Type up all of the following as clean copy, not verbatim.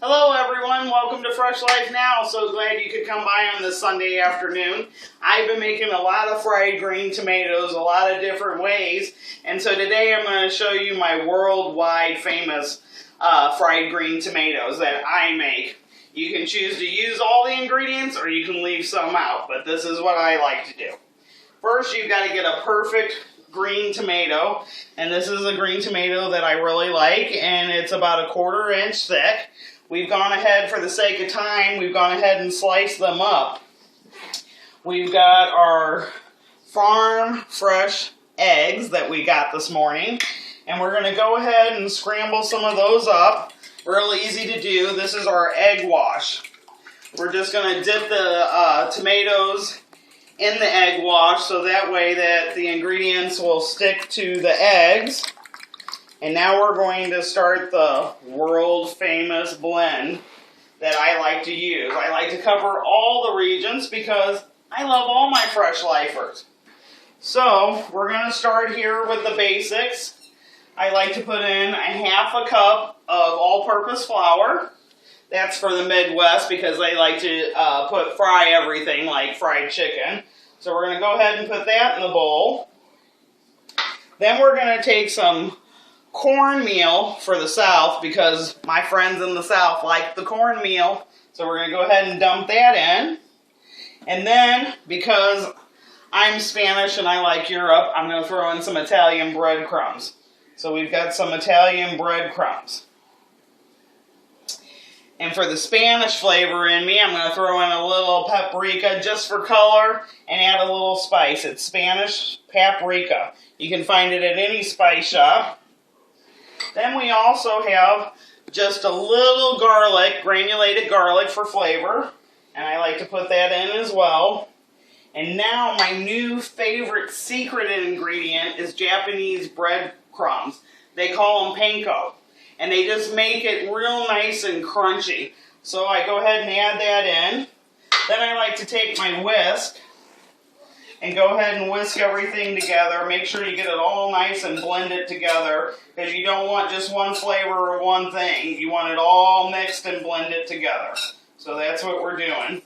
Hello everyone, welcome to Fresh Life Now. So glad you could come by on this Sunday afternoon. I've been making a lot of fried green tomatoes, a lot of different ways. And so today I'm going to show you my worldwide famous fried green tomatoes that I make. You can choose to use all the ingredients or you can leave some out, but this is what I like to do. First, you've got to get a perfect green tomato, and this is a green tomato that I really like, and it's about 1/4 inch thick. We've gone ahead, for the sake of time, we've gone ahead and sliced them up. We've got our farm fresh eggs that we got this morning, and we're going to go ahead and scramble some of those up. Real easy to do. This is our egg wash. We're just going to dip the tomatoes in the egg wash so that way that the ingredients will stick to the eggs. And now we're going to start the world famous blend that I like to use. I like to cover all the regions because I love all my fresh lifers. So we're going to start here with the basics. I like to put in 1/2 cup of all-purpose flour. That's for the Midwest because they like to fry everything like fried chicken. So we're going to go ahead and put that in the bowl. Then we're going to take some cornmeal for the South because my friends in the South like the cornmeal. So we're going to go ahead and dump that in. And then, because I'm Spanish and I like Europe, I'm going to throw in some Italian breadcrumbs. So we've got some Italian breadcrumbs. And for the Spanish flavor in me, I'm going to throw in a little paprika just for color and add a little spice. It's Spanish paprika. You can find it at any spice shop. Then we also have just a little garlic, granulated garlic for flavor. And I like to put that in as well. And now my new favorite secret ingredient is Japanese breadcrumbs. They call them panko. And they just make it real nice and crunchy. So I go ahead and add that in. Then I like to take my whisk and go ahead and whisk everything together. Make sure you get it all nice and blend it together because you don't want just one flavor or one thing. You want it all mixed and blended together. So that's what we're doing.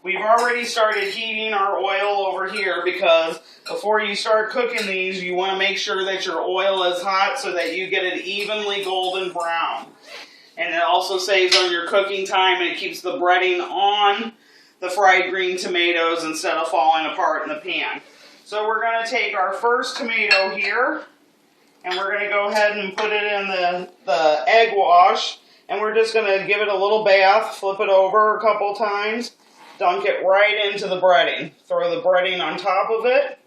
We've already started heating our oil over here because before you start cooking these, you want to make sure that your oil is hot so that you get it evenly golden brown. And it also saves on your cooking time and it keeps the breading on the fried green tomatoes instead of falling apart in the pan. So we're going to take our first tomato here and we're going to go ahead and put it in the egg wash, and we're just going to give it a little bath, flip it over a couple times. Dunk it right into the breading. Throw the breading on top of it.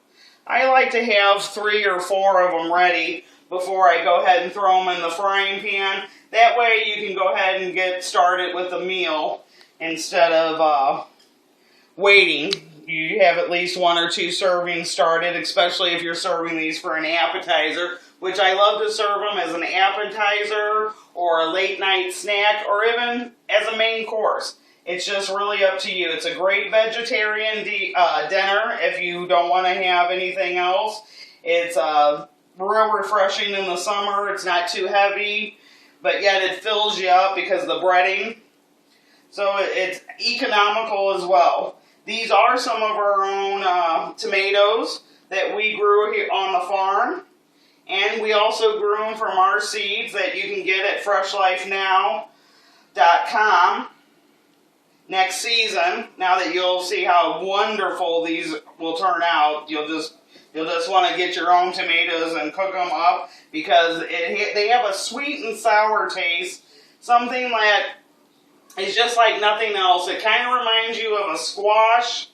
I like to have 3 or 4 of them ready before I go ahead and throw them in the frying pan. That way you can go ahead and get started with the meal instead of waiting. You have at least 1 or 2 servings started, especially if you're serving these for an appetizer, which I love to serve them as an appetizer or a late night snack or even as a main course. It's just really up to you. It's a great vegetarian dinner if you don't want to have anything else. It's real refreshing in the summer. It's not too heavy, but yet it fills you up because of the breading. So it's economical as well. These are some of our own tomatoes that we grew here on the farm. And we also grew them from our seeds that you can get at FreshLifeNow.com. Next season, now that you'll see how wonderful these will turn out, you'll just want to get your own tomatoes and cook them up because they have a sweet and sour taste, something that is just like nothing else. It kind of reminds you of a squash,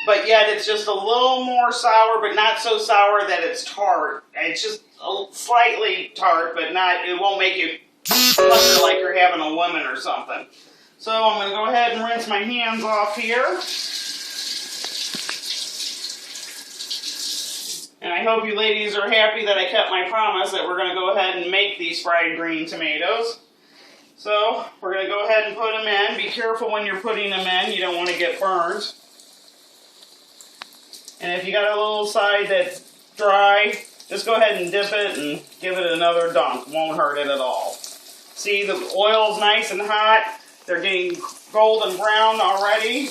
but yet it's just a little more sour, but not so sour that it's tart. It's just slightly tart, but it won't make you wonder like you're having a lemon or something. So I'm going to go ahead and rinse my hands off here. And I hope you ladies are happy that I kept my promise that we're going to go ahead and make these fried green tomatoes. So we're going to go ahead and put them in. Be careful when you're putting them in. You don't want to get burned. And if you got a little side that's dry, just go ahead and dip it and give it another dunk. Won't hurt it at all. See, the oil's nice and hot. They're getting golden brown already.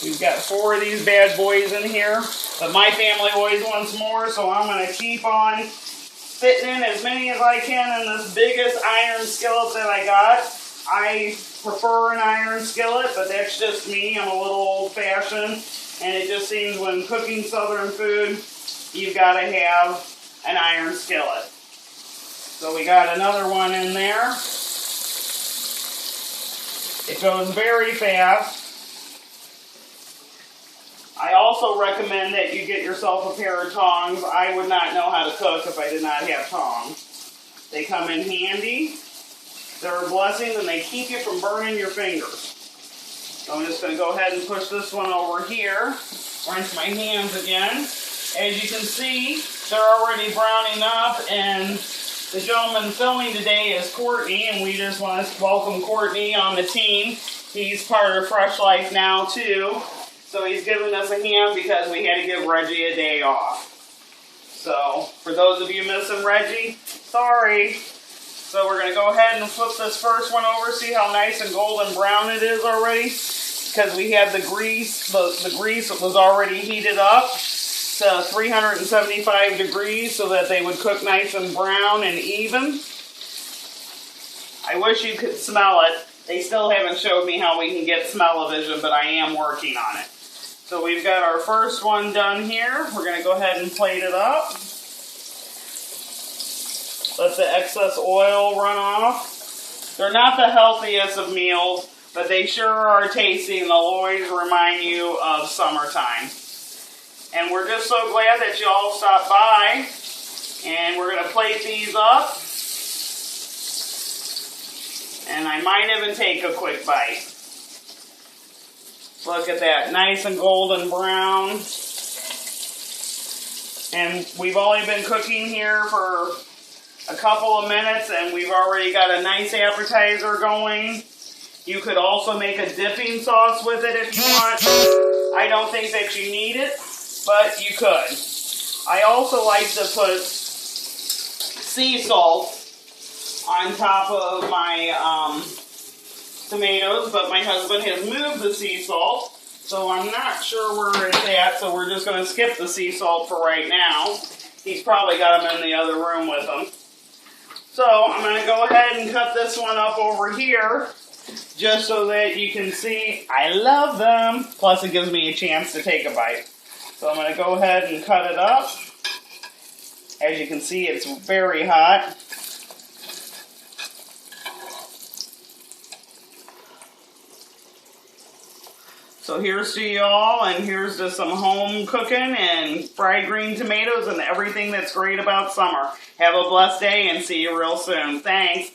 We've got 4 of these bad boys in here. But my family always wants more, so I'm going to keep on fitting in as many as I can in this biggest iron skillet that I got. I prefer an iron skillet, but that's just me. I'm a little old-fashioned, and it just seems when cooking Southern food, you've got to have an iron skillet. So we got another one in there. It goes very fast. I also recommend that you get yourself a pair of tongs. I would not know how to cook if I did not have tongs. They come in handy. They're a blessing, and they keep you from burning your fingers. So I'm just going to go ahead and push this one over here. Rinse my hands again. As you can see, they're already browning up, and the gentleman filming today is Courtney, and we just want to welcome Courtney on the team. He's part of Fresh Life now, too. So he's giving us a hand because we had to give Reggie a day off. So, for those of you missing Reggie, sorry. So we're going to go ahead and flip this first one over, see how nice and golden brown it is already. Because we had the grease, the grease was already heated up to 375 degrees so that they would cook nice and brown and even. I wish you could smell it. They still haven't showed me how we can get smell-o-vision, but I am working on it. So we've got our first one done here. We're going to go ahead and plate it up. Let the excess oil run off. They're not the healthiest of meals, but they sure are tasty, and they'll always remind you of summertime. And we're just so glad that you all stopped by. And we're going to plate these up. And I might even take a quick bite. Look at that, nice and golden brown. And we've only been cooking here for a couple of minutes, and we've already got a nice appetizer going. You could also make a dipping sauce with it if you want. I don't think that you need it, but you could. I also like to put sea salt on top of my tomatoes, but my husband has moved the sea salt, so I'm not sure where it's at, so we're just going to skip the sea salt for right now. He's probably got them in the other room with him. So I'm going to go ahead and cut this one up over here, just so that you can see I love them. Plus it gives me a chance to take a bite. So I'm going to go ahead and cut it up. As you can see, it's very hot. So here's to y'all, and here's to some home cooking and fried green tomatoes and everything that's great about summer. Have a blessed day and see you real soon. Thanks.